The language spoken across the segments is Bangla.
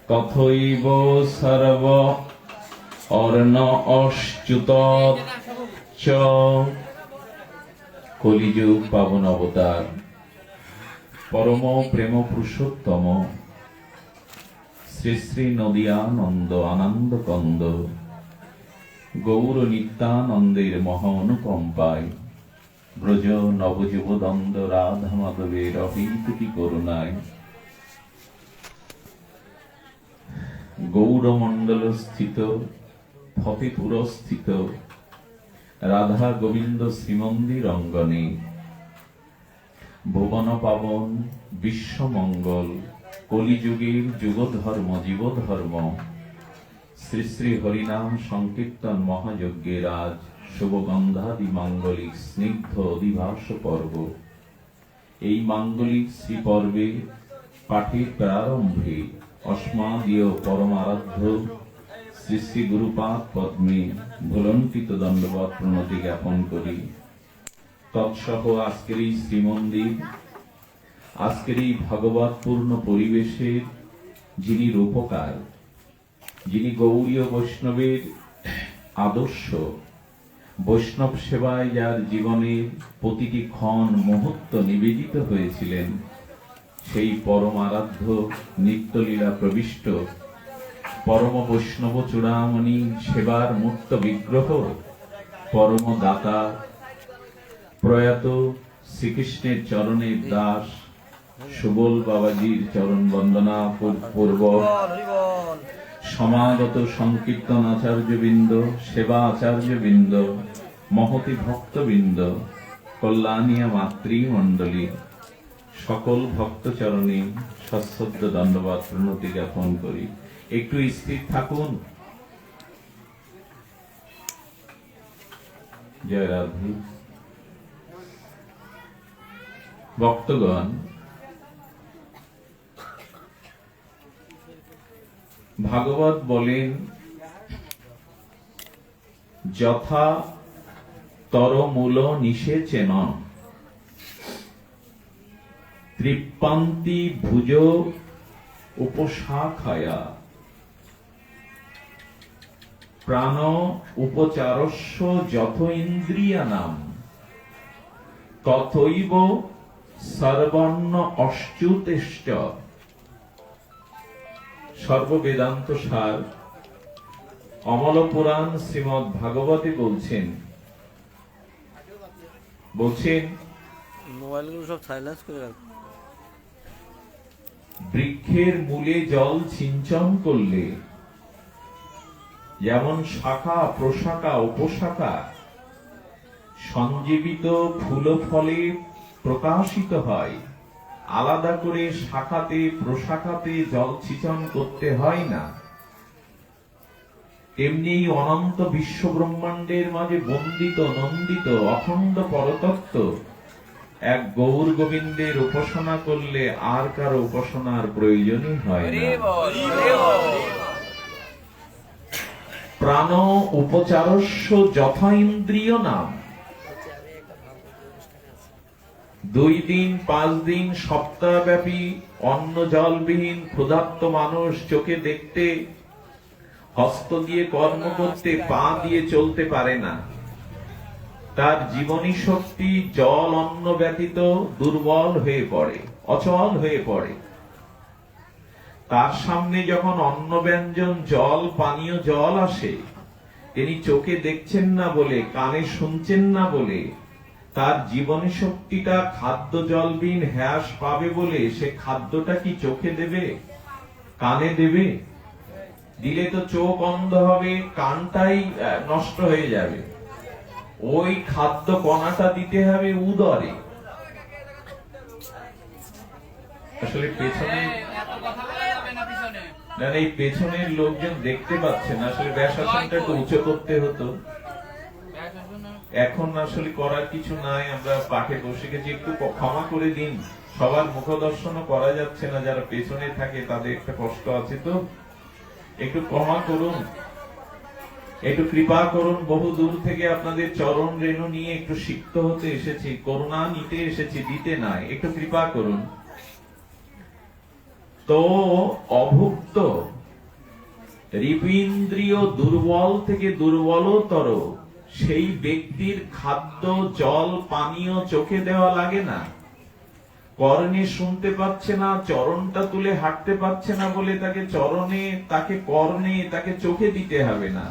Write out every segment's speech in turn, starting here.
তথৈব সর্ব অর্ণ অশ্চ্যুত চ। কলিযুগ পাবন অবতার পরম প্রেম পুরুষোত্তম শ্রী শ্রী নদিয়ানন্দ আনন্দ কন্দ গৌর নিত্যানন্দের মহা অনুকম্পায় ব্রজ নবযুব দ্বন্দ্ব রাধা মাধবের অহিকুটি করুণায় গৌরমণ্ডল স্থিত ফতেপুর স্থিত রাধা গোবিন্দ শ্রীমন্দির অঙ্গনে ভুবন পাবন বিশ্বমঙ্গল কলিযুগের যুগধর্ম জীবধর্ম শ্রী শ্রী হরিনাম সংকীর্তন মহাযজ্ঞের আজ শুভগন্ধাদি মাঙ্গলিক স্নিগ্ধ অধিবাস পর্ব। এই মাঙ্গলিক শ্রী পর্বে পাঠের প্রারম্ভে অস্মাদীয় পরমারাধ্য শ্রী শ্রী গুরুপাদ পদ্মে ভুলণ্ঠিত দণ্ডবৎ প্রণতি জ্ঞাপন করি। তৎসহ আজকের এই শ্রীমন্দির, আজকের এই ভগবৎপূর্ণ পরিবেশের যিনি রূপকার, যিনি গৌড়ীয় বৈষ্ণবের আদর্শ, বৈষ্ণব সেবায় যার জীবনের প্রতিটি ক্ষণ মুহূর্ত নিবেদিত হয়েছিলেন, সেই পরম আরাধ্য নিত্যলীলা প্রবিষ্ট পরম বৈষ্ণব চূড়ামণি সেবার মূর্ত বিগ্রহ পরম দাতা প্রয়াত শ্রীকৃষ্ণের চরণের দাস সুবল বাবাজির চরণ বন্দনা পূর্বক সমাগত সংকীর্তন আচার্যবৃন্দ, সেবা আচার্যবৃন্দ, মহতি ভক্তবৃন্দ, কল্যাণিয়া মাতৃমণ্ডলী সকল ভক্ত চরণে সশ্রদ্ধ দণ্ডবাদ প্রণতি জ্ঞাপন করি। একটু স্থির থাকুন। জয় রাধে। ভক্তগণ, ভাগবত বলেন যথা তরমূল নিষেচেন তৃপ্পান্তি ভুজ উপশাখায়া প্রাণ উপচারস্য যথ ইন্দ্রিয়ানাম তথৈব সর্বন্ন অশ্চ্যুতেশ্চ। সর্ববেদান্ত সার অমল পুরাণ শ্রীমদ ভাগবতে বলছেন মোবাইলগুলো সব সাইলেন্স করে রাখ। বৃক্ষের মূলে জল সিঞ্চন করলে যেমন শাখা প্রশাখা উপশাখা সঞ্জীবিত ফুল ফলে প্রকাশিত হয়, আলাদা করে শাখাতে প্রশাখাতে জল সিঞ্চন করতে হয় না, তেমনি অনন্ত বিশ্ব ব্রহ্মাণ্ডের মাঝে বন্দিত নন্দিত অখণ্ড পরতত্ত্ব এক গৌর গোবিন্দের উপাসনা করলে আর কারো উপাসনার প্রয়োজনই হয় না। প্রাণ উপচারস্য যথা ইন্দ্রিয় নাম। 2 দিন 5 দিন সপ্তাহব্যাপী অন্ন জলবিহীন ক্ষুধার্ত মানুষ চোখে দেখতে, হস্ত দিয়ে কর্ম করতে, পা দিয়ে চলতে পারে না। তার জীবনী শক্তি জল অন্ন ব্যতীত দুর্বল হয়ে পড়ে, অচল হয়ে পড়ে। তার সামনে যখন অন্ন ব্যঞ্জন জল পানীয় জল আসে, তিনি চোখে দেখছেন না বলে, কানে শুনছেন না বলে, তার জীবনী শক্তিটা খাদ্য জলবিহীন হ্রাস পাবে বলে সে খাদ্যটা কি চোখে দেবে, কানে দেবে? দিলে তো চোখ অন্ধ হবে, কানটাই নষ্ট হয়ে যাবে। ওই খাদ্য কণাটা দিতে হবে উদরে। আসলে পেছনে এই পেছনের লোকজন দেখতে পাচ্ছে না, আসলে ব্যাসাসনটা একটু উঁচু করতে হতো। এখন আসলে করার কিছু নাই, আমরা পাঠে বসে গেছি, একটু ক্ষমা করে দিন। সবার মুখ দর্শনও করা যাচ্ছে না, যারা পেছনে থাকে তাদের একটা কষ্ট আছে, তো একটু ক্ষমা করুন, একটু কৃপা করুন। বহু দূর থেকে আপনাদের চরণ রেণু নিয়ে একটু সিক্ত হতে এসেছি, করুণা নিতে এসেছি, দিতে নাই, একটু কৃপা করুন। তো অভুক্ত হৃদইন্দ্রিয় দুর্বল থেকে দুর্বলতর সেই ব্যক্তির খাদ্য জল পানীয় চোখে দেওয়া লাগে না, কর্ণে শুনতে পাচ্ছে না, চরণটা তুলে হাঁটতে পাচ্ছে না বলে তাকে চরণে, তাকে কর্ণে, তাকে চোখে দিতে হবে না।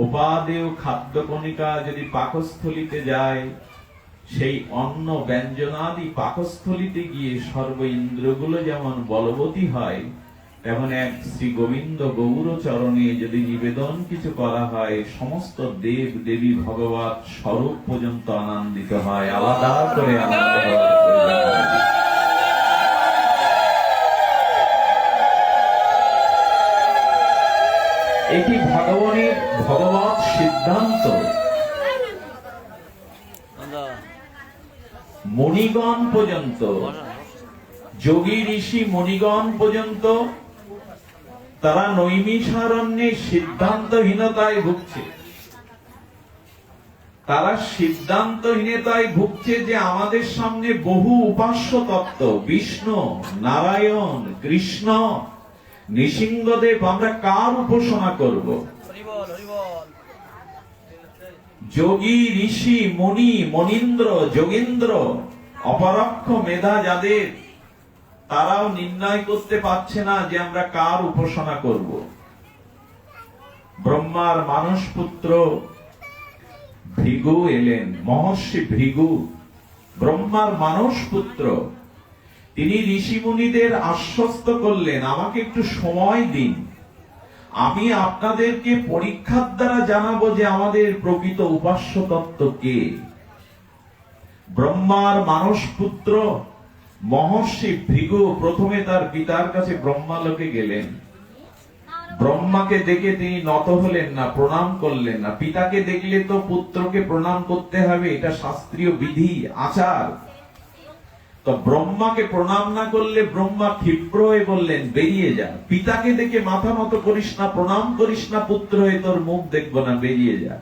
উপাদেয় খাদ্য কণিকা যদি পাকস্থলিতে যায়, সেই অন্ন ব্যঞ্জনাদি পাকস্থলিতে গিয়ে সর্ব ইন্দ্রগুলো যেমন বলবতী হয়, তেমন এক শ্রী গোবিন্দ গৌর চরণে যদি নিবেদন কিছু করা হয়, সমস্ত দেব দেবী ভগবত স্বরূপ পর্যন্ত আনন্দিত হয়, আলাদা করে আনন্দ হওয়ার প্রয়োজন হয়। এটি ভগবানের ভগবত সিদ্ধান্ত। মুনিগণ পর্যন্ত, যোগী ঋষি মুনিগণ পর্যন্ত তারা নৈমিষারণ্যে সিদ্ধান্তহীনতায় ভুগছে। তারা সিদ্ধান্তহীনতায় ভুগছে যে আমাদের সামনে বহু উপাস্য তত্ত্ব, বিষ্ণু, নারায়ণ, কৃষ্ণ, নৃসিংহদেব, আমরা কার উপাসনা করব? যোগী ঋষি মুনি মনীন্দ্র যোগীন্দ্র অপরক্ষ মেধা যাদের, তারাও নির্ণয় করতে পারছে না যে আমরা কার উপাসনা করব। ব্রহ্মার মানস পুত্র ভৃগু এলেন, মহর্ষি ভৃগু ব্রহ্মার মানস পুত্র। তিনি ঋষি মুনিদের আশ্বস্ত করলেন, আমাকে একটু সময় দিন, আমি আপনাদেরকে পরীক্ষার দ্বারা জানাবো যে আমাদের প্রকৃত উপাস্য তত্ত্ব কে। ব্রহ্মার মানস পুত্র মহর্ষি ভৃগু প্রথমে তার পিতার কাছে ব্রহ্মালোকে গেলেন। ব্রহ্মাকে দেখে তিনি নত হলেন না, প্রণাম করলেন না। পিতাকে দেখলে তো পুত্রকে প্রণাম করতে হবে, এটা শাস্ত্রীয় বিধি, আচার। তো ব্রহ্মাকে প্রণাম না করলে ব্রহ্মা ক্ষিপ্র হয়ে বললেন, বেরিয়ে যা। পিতাকে দেখে মাথা নত করিস না, প্রণাম করিস না, পুত্র হয়ে তোর মুখ দেখবো না, বেরিয়ে যা।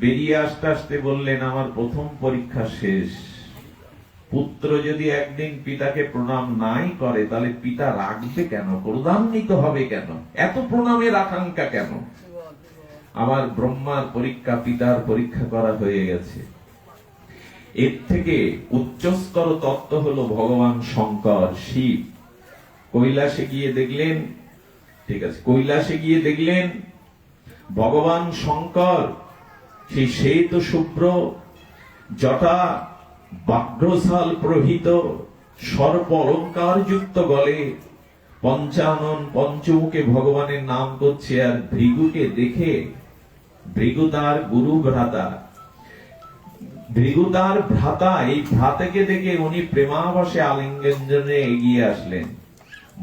বেরিয়ে আসতে আসতে বললেন, আমার প্রথম পরীক্ষা শেষ। পুত্র যদি একদিন পিতাকে প্রণাম নাই করে, তাহলে পিতা রাখবে কেন, ক্রোধান্বিত হবে কেন, এত প্রণামের আকাঙ্ক্ষা কেন? আমার ব্রহ্মার পরীক্ষা, পিতার পরীক্ষা করা হয়ে গেছে। এর থেকে উচ্চস্তর তত্ত্ব হলো ভগবান শঙ্কর, শিব। কৈলাসে গিয়ে দেখলেন, ঠিক আছে, কৈলাসে গিয়ে দেখলেন ভগবান শঙ্কর সেই শ্বেত শুভ্র জটা, বাগ্রশাল প্রহিত, সর্প অলঙ্কার যুক্ত গলে, পঞ্চানন পঞ্চমুখে ভগবানের নাম করছে। আর ভৃগুকে দেখে, ভৃগু তার গুরু ভ্রাতা, ভৃগু তার ভ্রাতা, এই ভ্রাতাকে দেখে উনি প্রেমাভাসে আলিঙ্গনে এগিয়ে আসলেন।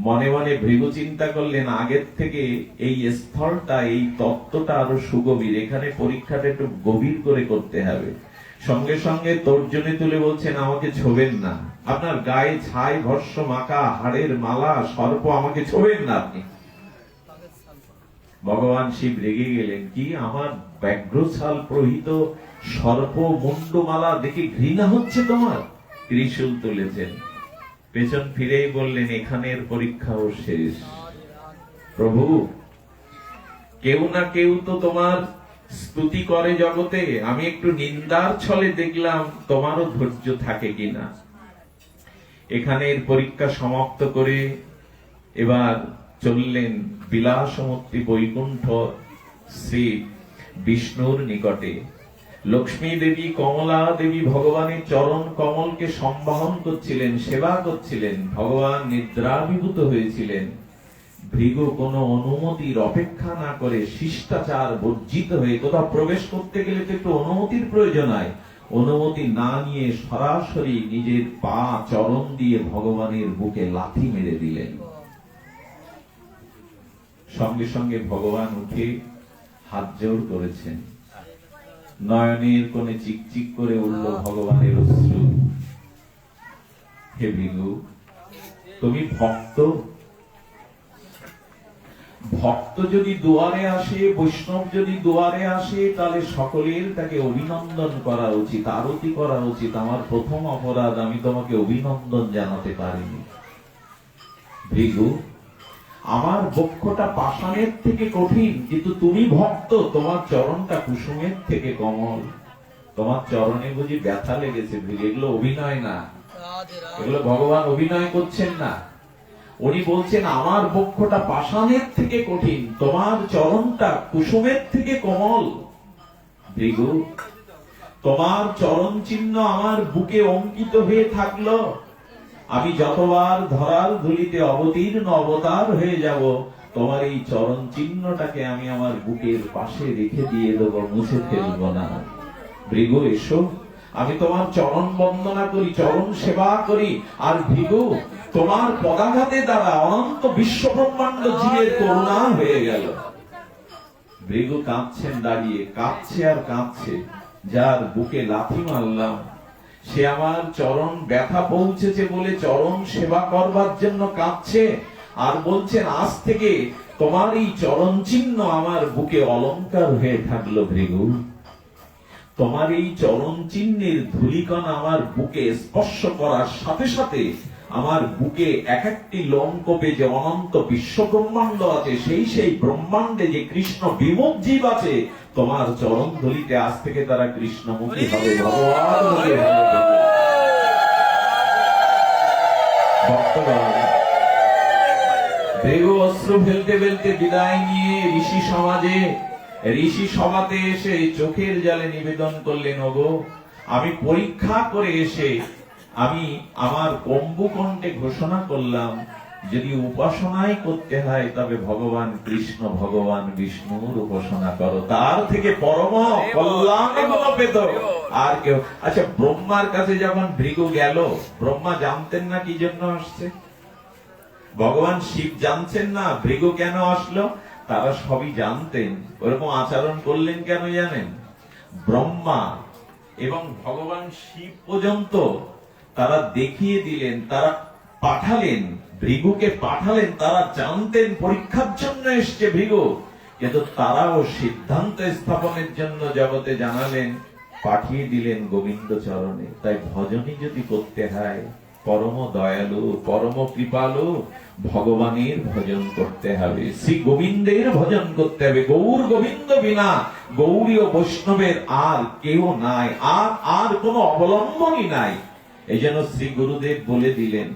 মনে মনে ভৃগু চিন্তা করলেন, আগের থেকে এই স্থলটা, এই তত্ত্বটা আরো সুগভীর, এখানে পরীক্ষাটা একটু গভীর করে করতে হবে। সঙ্গে সঙ্গে তর্জনী তুলে বলছেন, আমাকে ছোবেন না, আপনার গায়ে ছাই ভস্য মাখা, হাড়ের মালা, সর্প, আমাকে ছোবেন না আপনি। ভগবান শিব রেগে গেলেন, কি আমার ব্যাঘ্রছাল প্রহিত সর্প মুন্ডমালা দেখে ঘৃণা হচ্ছে তোমার? ত্রিশূল তুলেছেন, পেছন ফিরেই বললেন, এখানের পরীক্ষাও শেষ। প্রভু, কেউ না কেউ তো তোমার স্তুতি করে জগতে, আমি একটু নিন্দার ছলে দেখলাম তোমারও ধৈর্য থাকে কিনা। এখানের পরীক্ষা সমাপ্ত করে এবার চললেন বিলাসমূর্তি বৈকুণ্ঠ শ্রী বিষ্ণুর নিকটে। লক্ষ্মী দেবী, কমলা দেবী ভগবানের চরণ কমলকে সম্বাহন করছিলেন, সেবা করছিলেন। ভগবান নিদ্রাভিভূত হয়েছিলেন। ভৃগু কোনো অনুমতির অপেক্ষা না করে শিষ্টাচার বর্জিত হয়ে, কোথাও প্রবেশ করতে গেলে তো একটু অনুমতির প্রয়োজন হয়, অনুমতি না নিয়ে সরাসরি নিজের পা চরণ দিয়ে ভগবানের বুকে লাথি মেরে দিলেন। সঙ্গে সঙ্গে ভগবান উঠে হাত জোড় করেছেন, নয়নের কোণে চিকচিক করে উঠল ভগবানের অশ্রু। হে ভৃগু, তুমি ভক্ত, ভক্ত যদি দুয়ারে আসে, বৈষ্ণব যদি দুয়ারে আসে, তাহলে সকলের তাকে অভিনন্দন করা উচিত, আরতি করা উচিত। আমার প্রথম অপরাধ, আমি তোমাকে অভিনন্দন জানাতে পারিনি। ভৃগু, আমার বক্ষটা পাষাণের থেকে কঠিন, কিন্তু তুমি ভক্ত, তোমার চরণটা কুসুমের থেকে কোমল। তোমার চরণে বুঝি ব্যথা লেগেছে ভৃগু? এগুলো অভিনয় না, এগুলো ভগবান অভিনয় করছেন না। উনি বলছেন আমার বক্ষটা পাষাণের থেকে কঠিন, তোমার চরণটা কুসুমের থেকে কোমল। ভৃগু, তোমার চরণ চিহ্ন আমার বুকে অঙ্কিত হয়ে থাকলো, আমি যতবার ধরার ধুলিতে অবতীর্ণ অবতার হয়ে যাব, তোমার এই চরণ চিহ্নটাকে আমি আমার বুকের পাশে রেখে দিয়ে দেবো, মুছে ফেলব না। ভৃগু এসো, আমি তোমার চরণ বন্দনা করি, চরণ সেবা করি। আর ভৃগু, তোমার পদাঘাতে দ্বারা অনন্ত বিশ্ব ব্রহ্মাণ্ড জীবের করুণা হয়ে গেল। ভৃগু কাঁদছেন, দাঁড়িয়ে কাঁদছে আর কাঁদছে। যার বুকে লাথি মারলাম, সে আমার চরণ ব্যথা পৌঁছেছে বলে চরণ সেবা করবার জন্য কাঁদছে, আর বলছেন আজ থেকে তোমার এই চরণ চিহ্ন আমার বুকে অলংকার হয়ে থাকলো। ভৃগু, তোমার এই চরণ চিহ্নের ধূলিকণা আমার বুকে স্পর্শ করার সাথে সাথে আমার বুকে এক একটি লোমকূপে যে অনন্ত বিশ্ব ব্রহ্মাণ্ড আছে, সেই ব্রহ্মাণ্ডে যে কৃষ্ণ বিমুখ জীব আছে, তোমার চরণ ধূলিতে আজ থেকে তারা কৃষ্ণমুখী হবে, ভগবান মুখী হবে। ভক্তগণ, ভৃগু অশ্রু ফেলতে ফেলতে বিদায় নিয়ে ঋষি সমাজে, ঋষি সভাতে এসে চোখের জলে নিবেদন করলেন, ওগো, আমি পরীক্ষা করে এসে আমি আমার কম্বুকণ্ঠে ঘোষণা করলাম, যদি উপাসনাই করতে হয় তবে ভগবান কৃষ্ণ ভগবান বিষ্ণুর উপাসনা করো, তার থেকে পরম কল্যাণ পেত আর কেউ। আচ্ছা, ব্রহ্মার কাছে যখন ভৃগু গেল, ব্রহ্মা জানতেন না কি জন্য আসছে? ভগবান শিব জানছেন না ভৃগু কেন আসলো? তারা সবই জানতেন। ওরকম আচরণ করলেন কেন জানেন? ব্রহ্মা এবং ভগবান শিব পর্যন্ত তারা দেখিয়ে দিলেন, তারা পাঠালেন, ভৃগুকে পাঠালেন। তারা জানতেন পরীক্ষার জন্য এসছে ভৃগু, কিন্তু তারাও সিদ্ধান্ত স্থাপনের জন্য জগতে জানালেন, পাঠিয়ে দিলেন গোবিন্দ চরণে। তাই ভজনই যদি করতে হয়, পরম দয়ালু পরম কৃপালু ভগবানের ভজন করতে হবে, শ্রী গোবিন্দের ভজন করতে হবে। গৌর গোবিন্দ বিনা গৌরীয় বৈষ্ণবের আর কেউ নাই, আর কোনো অবলম্বনই নাই। এই জন্য শ্রী গুরুদেব বলে দিলেন,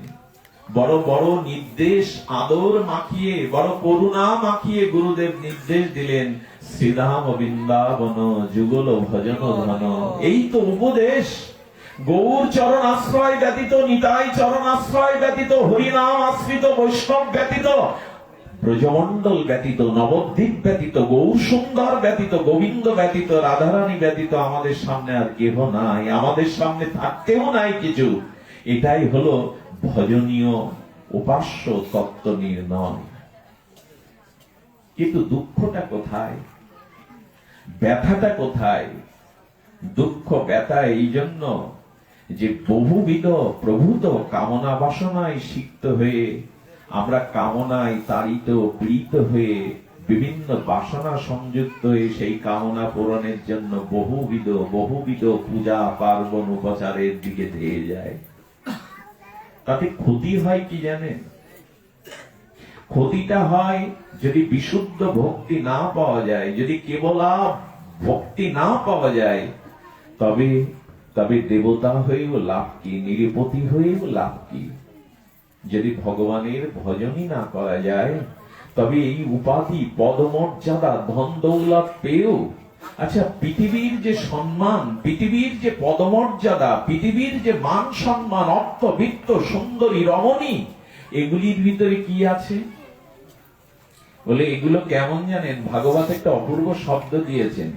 বড় বড় নির্দেশ আদর মাখিয়ে, বড় করুণা মাখিয়ে গুরুদেব নির্দেশ দিলেন, শ্রীধাম বৃন্দাবন যুগল ভজন ধন। এই তো উপদেশ। গৌর চরণ আশ্রয় ব্যতীত, নিতাই চরণ আশ্রয় ব্যতীত, হরিনাম আশ্রিত বৈষ্ণব ব্যতীত, ব্রজমন্ডল ব্যতীত, নবদ্বীপ ব্যতীত, গৌর সুন্দর ব্যতীত, গোবিন্দ ব্যতীত, রাধারানী ব্যতীত আমাদের সামনে আর কেহ নাই, আমাদের সামনে থাকতেও নাই কিছু। এটাই হলো ভজনীয় উপাস্য তত্ত্ব নির্ণয়। কিন্তু দুঃখটা কোথায়, ব্যথাটা কোথায়? দুঃখ ব্যথা এই জন্য যে বহুবিধ প্রভূত কামনা বাসনায় সিক্ত হয়ে আমরা কামনায় তাড়িত পীড়িত হয়ে বিভিন্ন বাসনা সংযুক্ত হয়ে সেই কামনা পূরণের জন্য বহুবিধ পূজা পার্বণ উপচারের দিকে ধেয়ে যায়। তাতে ক্ষতি হয় কি জানেন? ক্ষতিটা হয় যদি বিশুদ্ধ ভক্তি না পাওয়া যায়, যদি কেবল ভক্তি না পাওয়া যায়, তবে দেবতা হয়েও লাভ কি, নিরপতি হয়েও লাভ কি? যদি ভগবানের ভজনই না করা যায়, তবে এই উপাধি পদমর্যাদা ধন দৌলত পেয়েও, আচ্ছা, পৃথিবীর যে সম্মান, পৃথিবীর যে পদমর্যাদা, পৃথিবীর যে মান সম্মান, অর্থ বিত্ত সুন্দরী রমণী, এগুলির ভিতরে কি আছে? বলে এগুলো কেমন জানেন? ভাগবত একটা অপূর্ব শব্দ দিয়েছেন।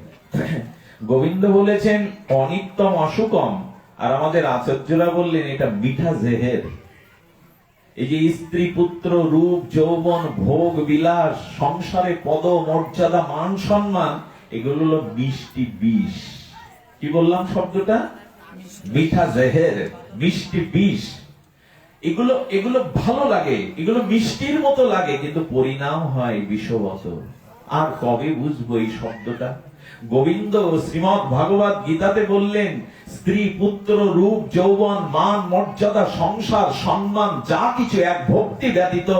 গোবিন্দ বলেছেন অনিত্যম অসুকম, আর আমাদের আচার্যরা বললেন এটা মিঠা জেহের। এই যে স্ত্রী পুত্র রূপ যৌবন ভোগ বিলাস, সংসারে পদ মর্যাদা মান সম্মান, এগুলো হলো মিষ্টি বিষ। কি বললাম শব্দটা? মিঠা জেহের, মিষ্টি বিষ। এগুলো ভালো লাগে, এগুলো মিষ্টির মতো লাগে, কিন্তু পরিণাম হয় বিষবত। আর কবে বুঝবো এই শব্দটা? গোবিন্দ শ্রীমৎ ভাগবত গীতাতে বললেন, স্ত্রী, পুত্র, রূপ, যৌবন, মান, মর্যাদা, সংসার, সম্মান, যা কিছু এক ভক্তি ব্যতীত,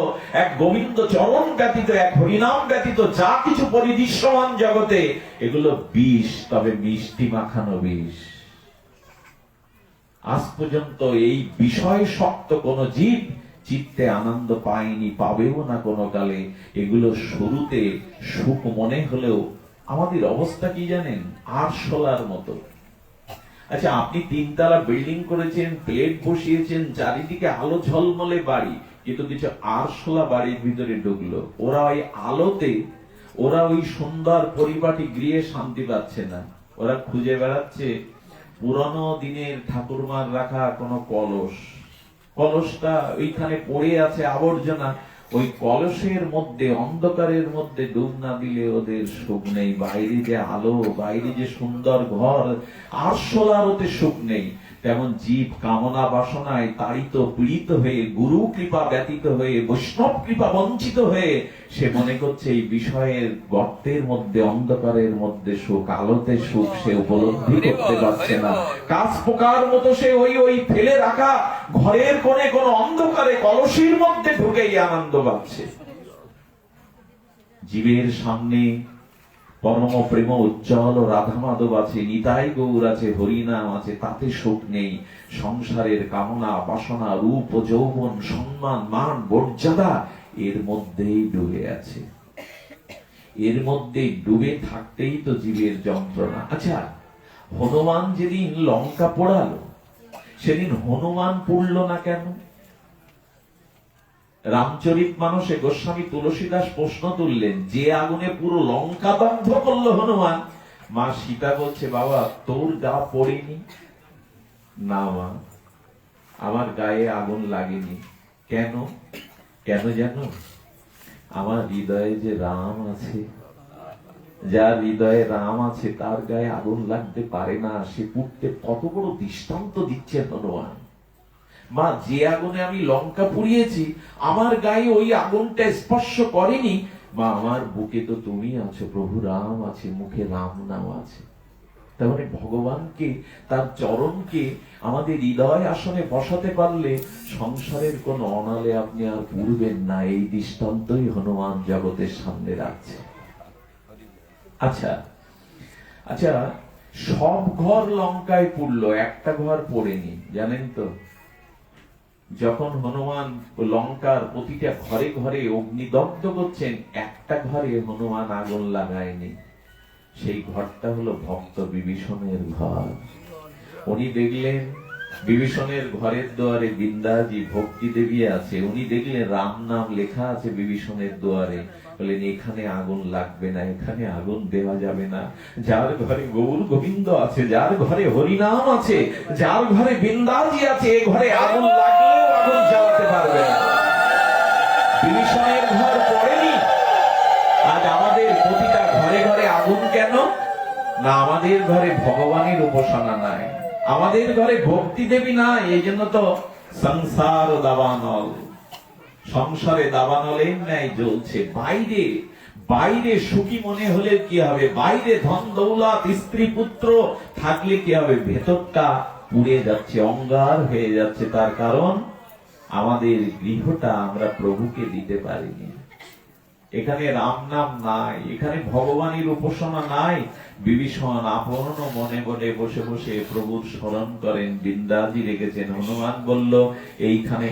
এক গোবিন্দ চরণ ব্যতীত, এক হরিনাম ব্যতীত যা কিছু পরিদৃশ্যমান জগতে, এগুলো বিষ, তবে মিষ্টি মাখানো বিষ। আজ পর্যন্ত এই বিষয় শক্ত কোন জীব চিত্তে আনন্দ পায়নি, পাবেও না কোনো কালে। এগুলো শুরুতে সুখ মনে হলেও আমাদের অবস্থা কি জানেন? আরশোলার মতো। আচ্ছা, আপনি 3 তলা বিল্ডিং করেছেন, প্লেট বসিয়েছেন, চারিদিকে আলো ঝলমলে বাড়ি, কিন্তু কিছু আরশোলা বাড়ির ভিতরে ঢুকলো। ওরা ওই আলোতে, ওরা ওই সুন্দর পরিপাটি গৃহে শান্তি পাচ্ছে না। ওরা খুঁজে বেড়াচ্ছে পুরনো দিনের ঠাকুরমার রাখা কোনো কলস। কলসটা ওইখানে পড়ে আছে আবর্জনা, ওই কলসের মধ্যে, অন্ধকারের মধ্যে ডুব না দিলে ওদের সুখ নেই। বাইরে যে আলো, বাইরে যে সুন্দর ঘর, আরশোলার ওতে সুখ নেই। তেমন জীব কামনা বাসনায় তাড়িত, পীড়িত হয়ে, গুরু কৃপা ব্যতীত হয়ে, বৈষ্ণব কৃপা বঞ্চিত হয়ে সে মনে করছে এই বিষয়ের গর্তের মধ্যে, অন্ধকারের মধ্যে সুখ, আলোতে সুখ সে উপলব্ধি করতে পারছে না। কাজ পোকার মতো সে ওই ফেলে রাখা ঘরের কোণে কোন অন্ধকারে কলসির মধ্যে ঢুকেই আনন্দ পাচ্ছে। জীবের সামনে পরম প্রেম উজ্জ্বল রাধা মাধব আছে, নিতাই গৌর আছে, হরিনাম আছে, তাতে সুখ নেই। সংসারের কামনা বাসনা, রূপ ও যৌবন, সম্মান, মান, মর্যাদা, এর মধ্যেই ডুবে আছে। এর মধ্যে ডুবে থাকতেই তো জীবের যন্ত্রণা। আচ্ছা, হনুমান যেদিন লঙ্কা পোড়ালো, সেদিন হনুমান পুড়ল না কেন? রামচরিত মানসে গোস্বামী তুলসীদাস প্রশ্ন তুললেন, যে আগুনে পুরো লঙ্কা দগ্ধ করলো হনুমান, মা সীতা বলছে, বাবা তোর গা পড়েনি? না মা, আমার গায়ে আগুন লাগেনি। কেন? কেন জানো? আমার হৃদয়ে যে রাম আছে, যার হৃদয়ে রাম আছে তার গায়ে আগুন লাগতে পারে না। সে পুড়তে কত বড় দৃষ্টান্ত দিচ্ছে হনুমান। মা, যে আগুনে আমি লঙ্কা পুড়িয়েছি, আমার গায়ে ওই আগুনটা স্পর্শ করেনি। মা, আমার বুকে তো তুমি আছো, প্রভু রাম আছে, মুখে রাম নাম আছে। তার মানে ভগবানকে, তার চরণকে আমাদের হৃদয় আসনে বসাতে পারলে সংসারের কোন অনালে আপনি আর পুড়বেন না। এই দৃষ্টান্তই হনুমান জগতের সামনে রাখছে। আচ্ছা আচ্ছা, সব ঘর লঙ্কায় পুড়লো, একটা ঘর পড়েনি, জানেন তো? যখন হনুমান লঙ্কার প্রতিটা ঘরে ঘরে অগ্নিদগ্ধ করছেন, একটা ঘরে হনুমান আগুন লাগায়নি। সেই ঘরটা হলো ভক্ত বিভীষণের ঘর। উনি দেখলেন বিভীষণের ঘরের দুয়ারে বিন্দাজি ভক্তি দেবী আছে। উনি দেখলেন রাম নাম লেখা আছে বিভীষণের দুয়ারে। বললেন, এখানে আগুন লাগবে না, এখানে আগুন দেওয়া যাবে না। যার ঘরে গৌর গোবিন্দ আছে, যার ঘরে হরিনাম আছে, যার ঘরে বিন্দাজি আছে, এ ঘরে আগুন লাগলেও আগুন জ্বালাতে পারবে না। বিভীষণের ঘর পড়েনি। আজ আমাদের প্রতিটা ঘরে ঘরে আগুন কেন? না, আমাদের ঘরে ভগবানের উপাসনা নাই, আমাদের ঘরে ভক্তি দেবী নাই। এই জন্য তো সংসার দাবানল, সংসারে দাবানলের ন্যায় জ্বলছে। বাইরে বাইরে সুখী মনে হলে কি হবে? বাইরে ধন দৌলত, স্ত্রী পুত্র থাকলে কি হবে? ভেতরটা পুড়ে যাচ্ছে, অঙ্গার হয়ে যাচ্ছে। তার কারণ আমাদের গৃহটা আমরা প্রভুকে দিতে পারিনি। এখানে রাম নাম নাই, এখানে ভগবানের উপাসনা নাই। বিভীষণ আপন মনে মনে বসে বসে প্রভুর স্মরণ করেন, বিন্দাজি রেখেছেন। হনুমান বলল, এইখানে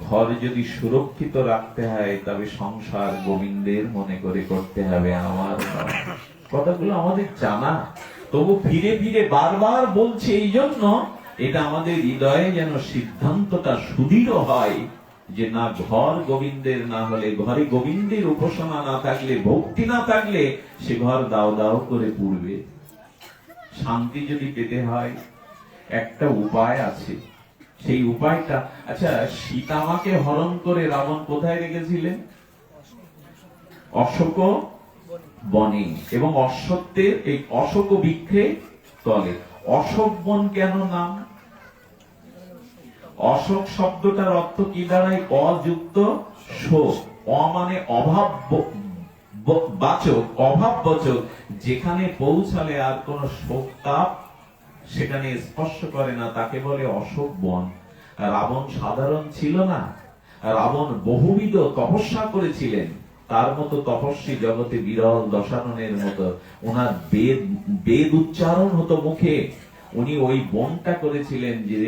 ঘর যদি সুরক্ষিত রাখতে হয়, তবে সংসার গোবিন্দের মনে করে করতে হবে, আমার নয়। কথাগুলো আমাদের জানা, তবু ফিরে ফিরে বারবার বলছে। এই জন্য এটা আমাদের হৃদয়ে যেন সিদ্ধান্তটা সুদৃঢ় হয় যে না, ঘর গোবিন্দের না হলে, ঘরে গোবিন্দের উপাসনা না থাকলে, ভক্তি না থাকলে সে ঘর দাও দাও করে পুড়বে। শান্তি যদি পেতে হয়, একটা উপায় আছে। সেই উপায়টা, আচ্ছা, সীতামাকে হরণ করে রাবণ কোথায় রেখেছিলেন? অশোক বনে, এবং অশ্বত্থের এই অশোক বৃক্ষে তলে। অশোক বন কেন নাম? অশোক শব্দটার অর্থ কি দাঁড়ায়? অযুক্ত শোক। মানে অভাব বাচক, অভাব বাচক, যেখানে পৌঁছালে আর কোন শোক তাপ সেখানে স্পর্শ করে না, তাকে বলে অশোক বন। রাবণ সাধারণ ছিল না, রাবণ বহুবিধ তপস্যা করেছিলেন। তার মতো তপস্বী জগতে বিরল, দশাননের মতো। ওনার বেদ উচ্চারণ হতো মুখে। উনি ওই বনটা করেছিলেন যে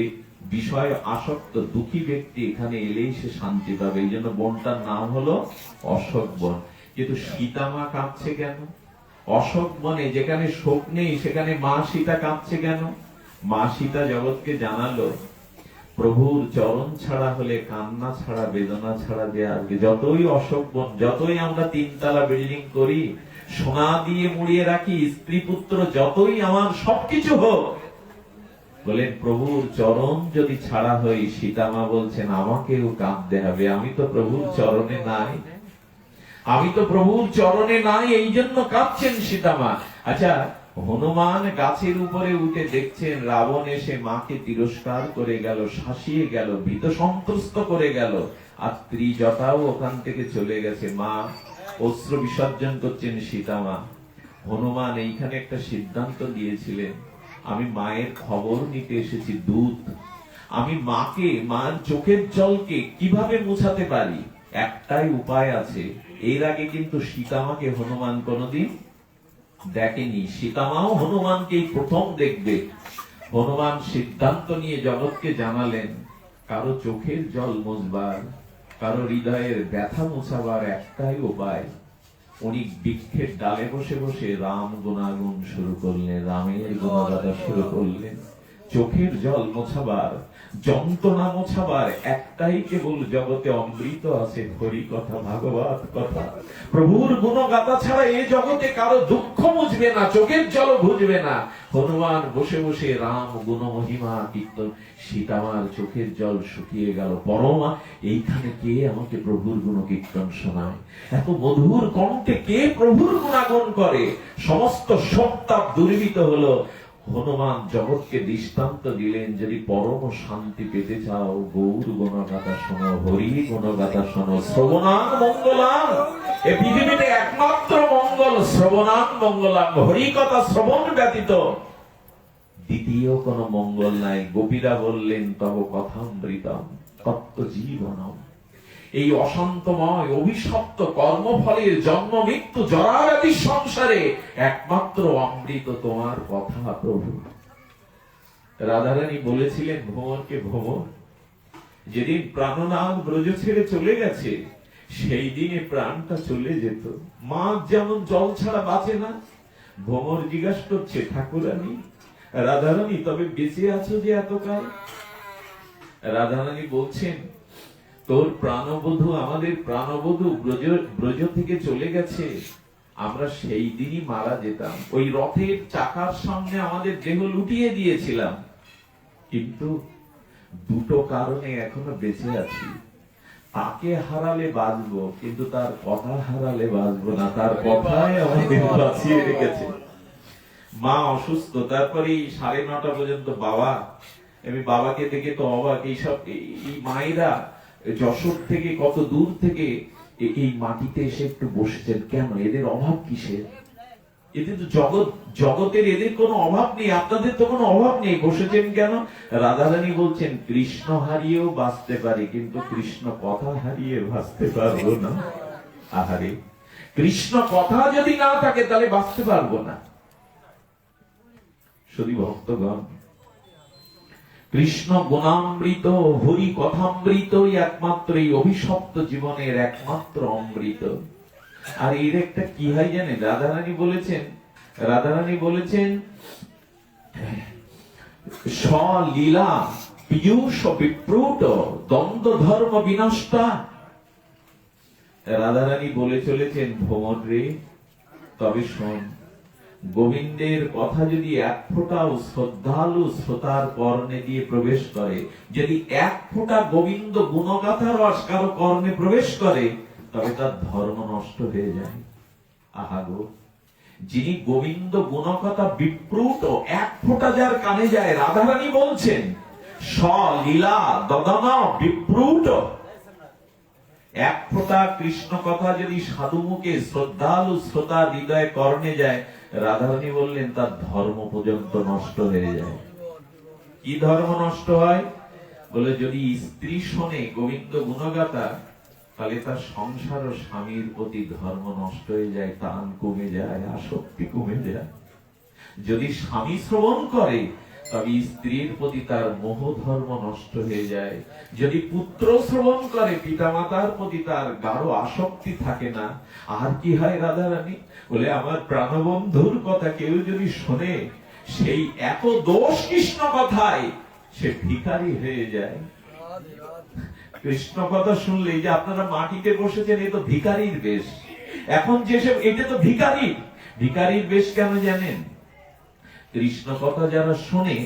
বিষয় আসক্ত দুঃখী ব্যক্তি এখানে এলেই সে শান্তি পাবে। এই জন্য বনটার নাম হলো অশোক বন। কিন্তু সীতামা কাঁদছে কেন? অশোক বনে যেখানে শোক নেই সেখানে মা সীতা কাঁদছে কেন? মা সীতা জগৎকে জানালো, প্রভুর চরণ ছাড়া হলে কান্না ছাড়া, বেদনা ছাড়া যে আজকে যতই অশোক বন, যতই আমরা তিনতলা বিল্ডিং করি, সোনা দিয়ে মুড়িয়ে রাখি, স্ত্রী পুত্র যতই আমার সবকিছু হোক, বলেন প্রভুর চরণ যদি ছাড়া হই, সীতামা বলছেন আমাকেও কাঁদতে হবে। আমি তো প্রভুর চরণে নাই, আমি তো প্রভুর চরণে নাই, এই জন্য কাঁদছেন সীতামা। আচ্ছা, হনুমান গাছের উপরে উঠে দেখছেন রাবণ এসে মাকে তিরস্কার করে গেল, শাসিয়ে গেল, ভীত সন্ত্রস্ত করে গেল, আর ত্রিজটাও ওখান থেকে চলে গেছে। মা অস্ত্র বিসর্জন করছেন সীতামা। হনুমান এইখানে একটা সিদ্ধান্ত দিয়েছিলেন, আমি মায়ের খবর নিতে এসেছি দূত, আমি মাকে, মার চোখের জলকে কিভাবে মুছাতে পারি, একটাই উপায় আছে। এর আগে কিন্তু সীতামাকে হনুমান কোনদিন দেখেনি, সীতামাও হনুমানকে প্রথম দেখবে। হনুমান সিদ্ধান্ত নিয়ে জগৎকে জানালেন, কারো চোখের জল মুছবার, কারো হৃদয়ের ব্যথা মুছাবার একটাই উপায়। উনি বৃক্ষের ডালে বসে বসে রাম গুণাগুণ শুরু করলেন, রামের গুণগাথা শুরু করলেন। চোখের জল মোছাবার, যন্ত্রণা মোছাবার একটাই কেবল জগতে অমৃত আছে, হরি কথা, ভাগবত কথা। প্রভুর গুণগাথা ছাড়া এই জগতে কারো দুঃখ মুছবে না, চোখের জল বুঝবে না। হনুমান বসে বসে রাম গুণ মহিমা কীর্তন। সীতামার চোখের জল শুকিয়ে গেল। পরমা, এইখানে কে আমাকে প্রভুর গুণ কীর্তন শোনায়? এত মধুর কণ্ঠে কে প্রভুর গুণাগুণ করে? সমস্ত শোকতাপ দূরীভূত হলো। হনুমান জগৎকে দৃষ্টান্ত দিলেন, যদি পরম শান্তি পেতে চাও, গৌর গুণগাথা শোনো, হরি গুণগাথা শোনো। শ্রবণাং মঙ্গলাং, এ পৃথিবীতে একমাত্র মঙ্গল শ্রবণাং মঙ্গলাং, হরি কথা শ্রবণ ব্যতীত দ্বিতীয় কোন মঙ্গল নাই। গোপীরা বললেন, তব কথামৃতম তত্ত্ব জীবনম। এই অশান্তময় অভিশপ্ত কর্মফলের জন্ম মৃত্যু জরাব্যাধি সংসারে একমাত্র অমৃত তোমার কথা প্রভু। রাধারানী বলেছিলেন ভ্রমরকে, ভ্রমর, যেদিন প্রাণনাথ ব্রজ ছেড়ে চলে গেছে সেই দিনে প্রাণটা চলে যেত। মাছ যেমন জল ছাড়া বাঁচে না। ভ্রমর জিজ্ঞাসা করছে, ঠাকুরানী, রাধারানী তবে বেঁচে আছো যে এতকাল? রাধারানী বলছেন, তোর প্রাণবধূ, আমাদের প্রাণবধূ ব্রজ থেকে চলে গেছে, আমরা সেই দিনই মারা যেতাম। ওই রথের চাকার সামনে আমাদের দেহ লুটিয়ে দিয়েছিলাম, কিন্তু দুটো কারণে এখনো বেঁচে আছি। তাকে হারালে বাঁচবো, কিন্তু তার কথা হারালে বাঁচবো না। তার কথাই আমাদের বাঁচিয়ে রেখেছে। মা অসুস্থ, তারপরে 9:30 পর্যন্ত বাবা, আমি বাবাকে দেখে তো অবাক। এইসব এই মায়েরা যশোর থেকে, কত দূর থেকে এই মাটিতে এসে একটু বসেছেন কেন? এদের অভাব কিসের? এদের তো জগতের এদের কোনো অভাব নেই, আপনাদের তো কোনো অভাব নেই, বসেছেন কেন? রাধারানী বলছেন, কৃষ্ণ হারিয়েও বাঁচতে পারি, কিন্তু কৃষ্ণ কথা হারিয়ে বাঁচতে পারবো না। আহারে, কৃষ্ণ কথা যদি না থাকে তাহলে বাঁচতে পারবো না। শুধু ভক্তগণ, কৃষ্ণ গুণামৃত, হরি কথামৃতই একমাত্র এই অভিশপ্ত জীবনের একমাত্র অমৃত। আর এর একটা কি হয় জানেন? রাধারানী বলেছেন স্বলীলা পীয়ূষ বিপ্রুট দ্বন্দ্ব ধর্ম বিনষ্টা। রাধারানী বলে চলেছেন, ভ্রমর রে, তবে শোন, গোবিন্দের কথা যদি এক ফোঁটাও শ্রদ্ধালু শ্রোতার কর্ণে দিয়ে প্রবেশ করে, যদি এক ফোঁটা গোবিন্দ গুণগাথা রস কারো কর্ণে প্রবেশ করে, তবে তার ধর্ম নষ্ট হয়ে যায়। আহাগো, যিনি গোবিন্দ গুণকথা বিপ্রুত এক ফোঁটা যার কানে যায়, রাধারানী বলছেন স্বলীলা দদন বিপ্রুত, এক ফোঁটা কৃষ্ণ কথা যদি সাধু মুখে শ্রদ্ধালু শ্রোতা হৃদয়ে কর্ণে যায়, রাধারানী বললেন তার ধর্ম পর্যন্ত নষ্ট হয়ে যায়। কি ধর্ম নষ্ট হয়? বলে যদি স্ত্রী শোনে গোবিন্দ গুণগাথা, তাহলে তার সংসার ও স্বামীর প্রতি ধর্ম নষ্ট হয়ে যায়, টান কমে যায়, আসক্তি কমে যায়। যদি স্বামী শ্রবণ করে, তবে স্ত্রীর প্রতি তার মোহ ধর্ম নষ্ট হয়ে যায়। যদি পুত্র শ্রবণ করে, পিতামাতার প্রতি তার গাঢ় আসক্তি থাকে না। আর কি হয় রাধারানী? বলে আমার প্রাণবন্ধুর কথা কেউ যদি শোনে, সেই এত দোষ কৃষ্ণ কথায় সে ভিখারি হয়ে যায়। কৃষ্ণ কথা শুনলে, যে আপনারা মাটিতে বসেছেন, এ তো ভিখারির বেশ। এখন যেসব, এটা তো ভিখারির বেশ কেন জানেন? কৃষ্ণ কথা যারা শোনে,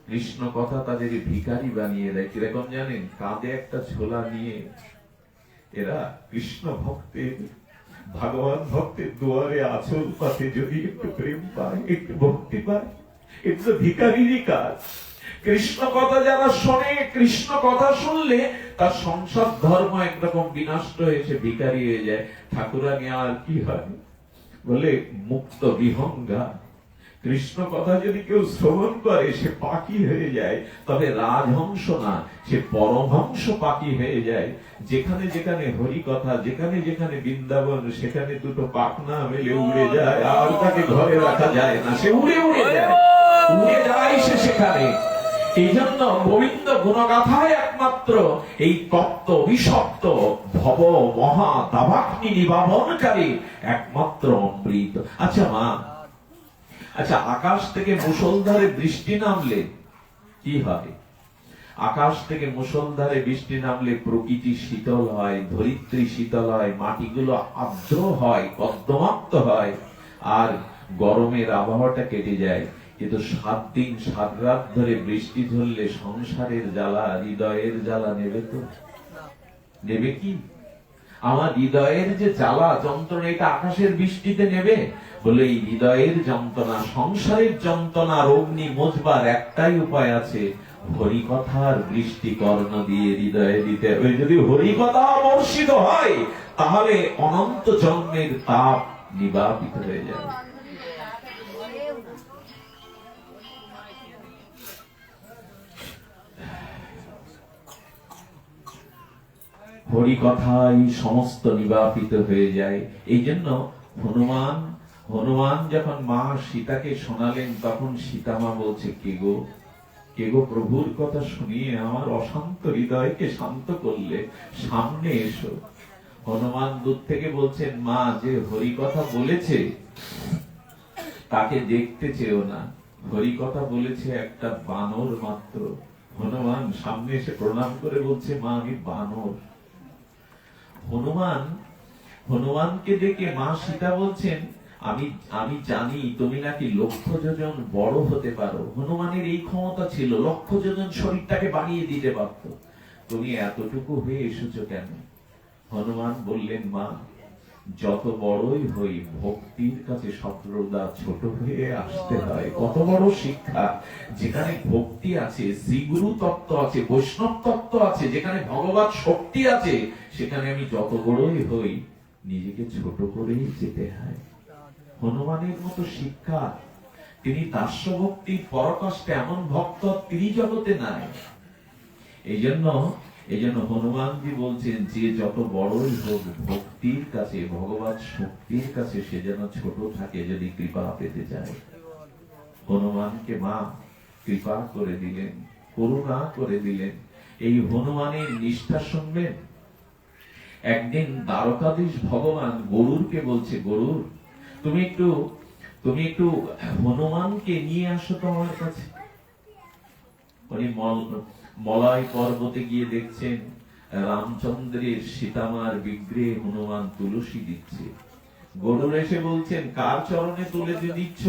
কৃষ্ণ কথা তাদের ভিখারি বানিয়ে দেয়। কিরকম জানেন? কাঁধে একটা ঝোলা নিয়ে এরা কৃষ্ণ ভক্তের, ভগবান ভক্তের দুয়ারে আঁচল পাতে যদি একটু প্রেম পায়, একটু ভক্তি পায়, এটা তো ভিখারিরই কাজ। কৃষ্ণ কথা যারা শোনে, কৃষ্ণ কথা শুনলে তার সংসার ধর্ম একরকম বিনষ্ট হয়ে সে ভিখারি হয়ে যায়। ঠাকুরানী আর কি হয়? বলে মুক্ত বিহঙ্গা। কৃষ্ণ কথা যদি কেউ শ্রবণ করে, সে পাখি হয়ে যায়। তবে রাজহংস না, সে পরমহংস পাখি হয়ে যায়। যেখানে যেখানে হরি কথা, যেখানে যেখানে বৃন্দাবন, সেখানে দুটো পাখনা মেলে উড়ে যায়, আর তাকে ঘরে রাখা যায় না, সে উড়ে উড়ে যায়, উড়ে যায় সে সেখানে। এই জন্য গোবিন্দ গুণগাথায় একমাত্র এই তত্ত্ব বিষক্ত ভব মহা দাবাগ্নি নিবারণকারী একমাত্র অমৃত। আচ্ছা মা, আচ্ছা আকাশ থেকে মুষলধারে বৃষ্টি নামলে কি হয়? আকাশ থেকে মুষলধারে বৃষ্টি নামলে প্রকৃতি শীতল হয়, ধরিত্রী শীতল হয়, মাটিগুলো আর্দ্র হয়, কর্দমাক্ত হয়, আর গরমের আবহাওয়াটা কেটে যায়। কিন্তু 7 দিন 7 রাত ধরে বৃষ্টি ঝরলে সংসারের জ্বালা, হৃদয়ের জ্বালা নেবে তো? নেবে কি? আমার হৃদয়ের যে জ্বালা যন্ত্রণা, এটা আকাশের বৃষ্টিতে নেবে? বলে এই হৃদয়ের যন্ত্রণা, সংসারের যন্ত্রণা অগ্নি মোচবার একটাই উপায় আছে, হরিকথার বৃষ্টি কর্ণ দিয়ে হৃদয়ে দিতে হবে। যদি হরিকথা বর্ষিত হয়, তাহলে অনন্ত জন্মের তাপ নিবাপিত হয়ে যাবে। হরিকথায় সমস্ত নিবাপিত হয়ে যায়। এই জন্য হনুমান যখন মা সীতাকে শোনালেন, তখন সীতা মা বলছে, কে গো প্রভুর কথা শুনিয়ে আমার অশান্ত হৃদয়কে শান্ত করলে, সামনে এসো। হনুমান দূর থেকে বলছেন, মা যে হরি কথা বলেছে তাকে দেখতে চেও না, হরি কথা বলেছে একটা বানর মাত্র। হনুমান সামনে এসে প্রণাম করে বলছে, মা আমি বানর। হনুমানকে দেখে মা সীতা বলছেন, আমি জানি তুমি নাকি 1,00,000 যোজন বড় হতে পারো। হনুমানের এই ক্ষমতা ছিল, 1,00,000 যোজন শরীরটাকে বানিয়ে দিতে পারত। তুমি এতটুকু হয়ে এসেছো কেন? হনুমান বললেন, মা যত বড়ই হই, ভক্তির কাছে সর্বদা ছোট হয়ে আসতে হয়। কত বড় শিক্ষা! যেখানে ভক্তি আছে, শ্রীগুরু তত্ত্ব আছে, বৈষ্ণব তত্ত্ব আছে, যেখানে ভগবত শক্তি আছে, সেখানে আমি যত বড়ই হই, নিজেকে ছোট করেই যেতে হয়। হনুমানের মতো শিক্ষা, তিনি দাস্য ভক্তির পরাকাষ্ঠে এমন ভক্ত ত্রিজগতে নাই। এই জন্য হনুমানজি বলছেন, যে যত বড়ই হোক, ভক্তির কাছে, ভগবত শক্তির কাছে সে যেন ছোট থাকে, যদি কৃপা পেতে চায়। হনুমানকে মা কৃপা করে দিলেন, করুণা করে দিলেন। এই হনুমানের নিষ্ঠা শুনবেন। একদিন দ্বারকাধীশ ভগবান গরুরকে বলছে, গরুর তুমি একটু হনুমানকে নিয়ে আসো তো আমার কাছে। উনি মলয় পর্বতে গিয়ে দেখছেন রামচন্দ্রের সীতামার বিগ্রহে হনুমান তুলসী দিচ্ছে। গরুর এসে বলছেন, কার চরণে তুলে দিচ্ছ?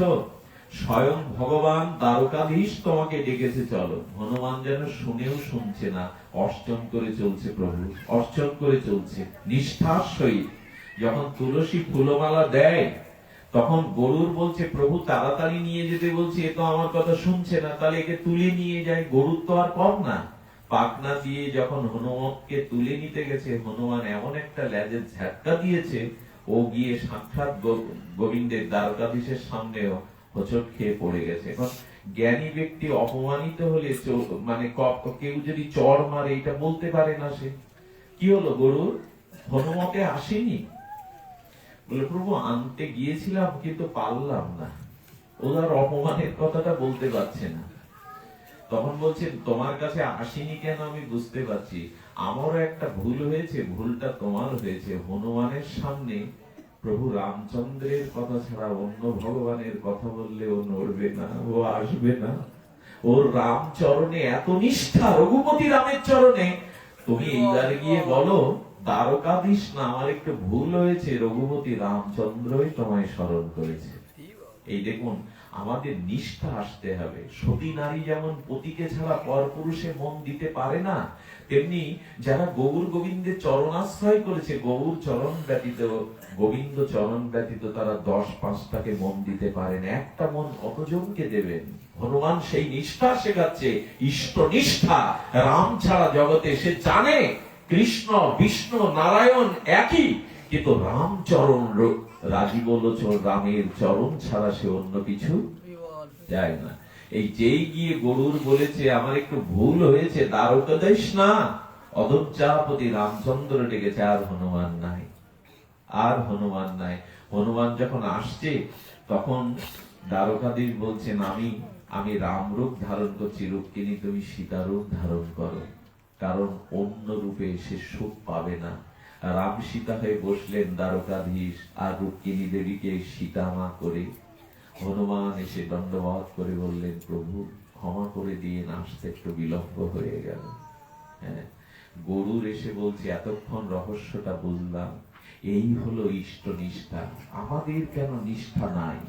স্বয়ং ভগবান দ্বারকাধীশ তোমাকে ডেকেছে, চলো। হনুমান যেন শুনেও শুনছে না, অর্চন করে চলছে, প্রভু অর্চন করে চলছে নিষ্ঠার সহিত। যখন তুলসী ফুলমালা দেয়, তখন গরুর বলছে, প্রভু তাড়াতাড়ি নিয়ে যেতে বলছে, এ তো আমার কথা শুনছে না, তাহলে একে তুলে নিয়ে যায়। গরুর তো আর কম না, পাখনা দিয়ে যখন হনুমতকে তুলে নিতে গেছে, হনুমান এমন একটা লেজের ঝাটকা দিয়েছে, ও গিয়ে সাক্ষাৎ গোবিন্দের দ্বারকাধীশের সামনেও হোঁচট খেয়ে পড়ে গেছে। এখন জ্ঞানী ব্যক্তি অপমানিত হলে মানে কেউ যদি চড় মারে, এটা বলতে পারে না সে। কি হলো গরুর? হনুমতে আসেনি। বলে, প্রভু আনতে গিয়েছিলাম কিন্তু পারলাম না। ওনার অপমানের কথাটা বলতে পারছে না। তখন বলছেন, তোমার কাছে আসিনি কেন আমি বুঝতে পারছি, আমারও একটা ভুল হয়েছে, ভুলটা তোমার হয়েছে। হনুমানের সামনে প্রভু রামচন্দ্রের কথা ছাড়া অন্য ভগবানের কথা বললে ও নড়বে না, ও আসবে না। ওর রাম চরণে এত নিষ্ঠা, রঘুপতি রামের চরণে। তুমি এইবার গিয়ে বলো, দ্বারকাধীশ না, আমার একটু ভুল হয়েছে, রঘুপতি রামচন্দ্রই তোমায় স্মরণ করেছে। এই দেখুন, আমাদের নিষ্ঠা আসতে হবে। সতী নারী যেমন পতিকে ছাড়া পরপুরুষে মন দিতে পারে না, তেমনি যারা গৌর গোবিন্দের চরণাশ্রয় করেছে, গৌর চরণ ব্যতীত, গোবিন্দ চরণ ব্যতীত তারা 10-5টাকে মন দিতে পারেন। একটা মন কতজনকে দেবেন? হনুমান সেই নিষ্ঠা শেখাচ্ছে, ইষ্ট নিষ্ঠা। রাম ছাড়া জগতে, সে জানে কৃষ্ণ বিষ্ণু নারায়ণ একই, কিন্তু রাম চরণ, রাজীব লোচন রামের চরণ ছাড়া সে অন্য কিছু যায় না। এই যেই গিয়ে গরুর বলেছে, আমার একটু ভুল হয়েছে, দ্বারকাধীশ না, অদম্যাপতি রামচন্দ্র ডেকেছে। আর হনুমান নাই, আর হনুমান নাই। হনুমান যখন আসছে, তখন দ্বারকাধীশ বলছেন, আমি রাম রূপ ধারণ করছি, রূপকিনী তুমি সীতা রূপ ধারণ করো, কারণ অন্য রূপে সে সুখ পাবে না। রাম সীতা হয়ে বসলেন দ্বারকাধীশ, আর রুক্মিণী দেবীকে সীতা মা করে। হনুমান এসে দণ্ডবোধ করে বললেন, প্রভু ক্ষমা করে দিয়ে, আসতে একটু বিলম্ব হয়ে গেল। হ্যাঁ, গরুর এসে বলছে, এতক্ষণ রহস্যটা বুঝলাম, এই হলো ইষ্ট নিষ্ঠা। আমাদের কেন নিষ্ঠা নাই?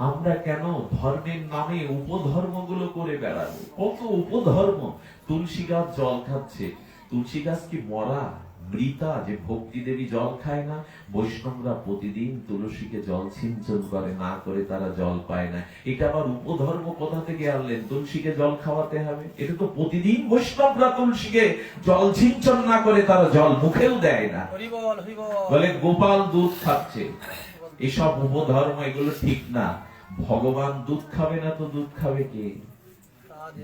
আমরা কেন ধর্মের নামে উপধর্ম গুলো করে বেড়াবো? কত উপধর্ম। তুলসী গাছ জল খাচ্ছে, তুলসী গাছ কি মরা, মৃতা, যে ভক্তি দেবী জল খায় না? বৈষ্ণবরা প্রতিদিন তুলসীকে জল সিঞ্চন করে, না করে তারা জল পায় না। এটা আবার উপধর্ম কোথা থেকে আনলেন? তুলসীকে জল খাওয়াতে হবে? এটা তো প্রতিদিন বৈষ্ণবরা তুলসীকে জল সিঞ্চন না করে তারা জল মুখেও দেয় না। বলে গোপাল দুধ খাচ্ছে, এসব উপধর্ম, এগুলো ঠিক না। ভগবান দুধ খাবে না তো দুধ খাবে কে?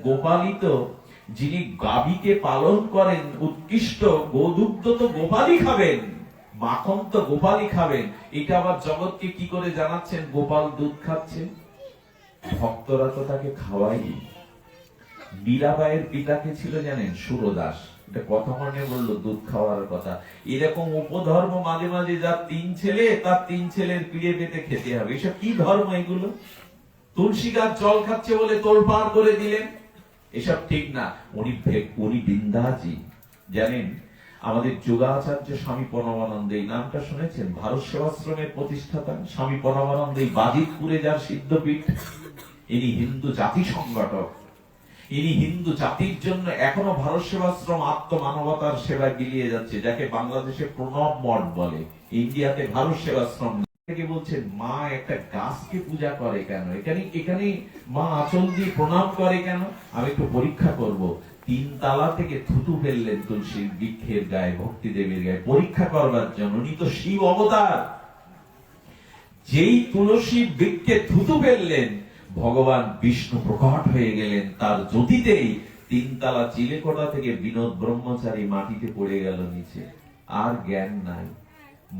গোপালই তো, যিনি গাভীকে পালন করেন, উৎকৃষ্ট গোদুগ্ধ তো গোপালই খাবেন, মাখন তো গোপালই খাবেন। এটা আবার জগৎকে কি করে জানাচ্ছেন গোপাল দুধ খাচ্ছে? ভক্তরা তো তাকে খাওয়ায়নি। মীরাবাইয়ের পিতাকে ছিল জানেন? সুরদাস। এটা কথা মনে বললো দুধ খাওয়ার কথা। এরকম উপধর্ম মাঝে মাঝে, যার 3 ছেলে, তার 3 ছেলের পিড়ে পেতে খেতে হবে। এসব কি ধর্ম এগুলো? তুলসী গাছ জল খাচ্ছে বলে তোলপাড় করে দিলেন, এসব ঠিক না। উনি বৃন্দাজি, জানেন? আমাদের যোগাচার্য স্বামী পরমানন্দ, এই নামটা শুনেছেন? ভারত সেবাশ্রমের প্রতিষ্ঠাতা স্বামী পরমানন্দ, এই বাজিতপুরে যার সিদ্ধপীঠ। ইনি হিন্দু জাতি সংগঠক। ইনি হিন্দু জাতির জন্য এখনো ভারত সেবাশ্রম আত্মমানবতার সেবা গিলিয়ে যাচ্ছে, যাকে বাংলাদেশে প্রণব মঠ বলে, ইন্ডিয়াতে ভারত সেবাশ্রম। বলছেন, মা একটা গাছকে পূজা করে কেন? এখানে মা আঁচল দিয়ে প্রণাম করে কেন? আমি একটু পরীক্ষা করব। 3 তালা থেকে থুতু ফেললেন তুলসীর বৃক্ষের গায়ে, ভক্তি দেবীর গায়ে, পরীক্ষা করবার জন্য। উনি তো শিব অবতার। যেই তুলসী বৃক্ষে থুতু ফেললেন, ভগবান বিষ্ণু প্রকট হয়ে গেলেন। তার জ্যোতিতেই 3 তালা চিলেকোঠা থেকে বিনোদ ব্রহ্মচারী মাটিতে পড়ে গেল নিচে। আর জ্ঞান নাই।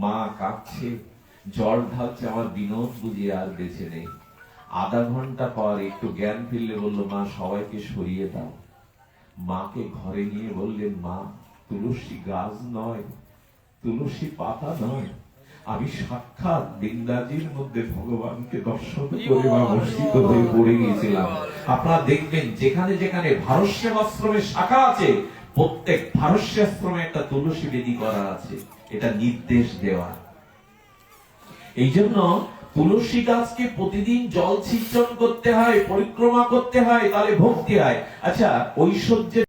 মা কাঁদছে, জল ঢালছে, আমার বিনোদ বুঝি আর বেঁচে নেই। আধা ঘন্টা পর একটু জ্ঞান ফিরলে বললো, মা সবাইকে সরিয়ে দাও। মাকে ঘরে নিয়ে বললেন, মা তুলসী গাছ নয়, তুলসী পাতা নয়, আমি সাক্ষাৎ বৃন্দাজির মধ্যে ভগবানকে দর্শন করে মা বর্ষিত হয়ে পড়ে গিয়েছিলাম। আপনারা দেখবেন, যেখানে যেখানে ভারত সেবাশ্রমের শাখা আছে, প্রত্যেক ভারত সেবাশ্রমে একটা তুলসী বেদি করা আছে। এটা নির্দেশ দেওয়া। এই জন্য তুলসী গাছকে প্রতিদিন জল সিঞ্চন করতে হয়, পরিক্রমা করতে হয়, তাহলে ভক্তি হয়। আচ্ছা, ঐশ্বর্যের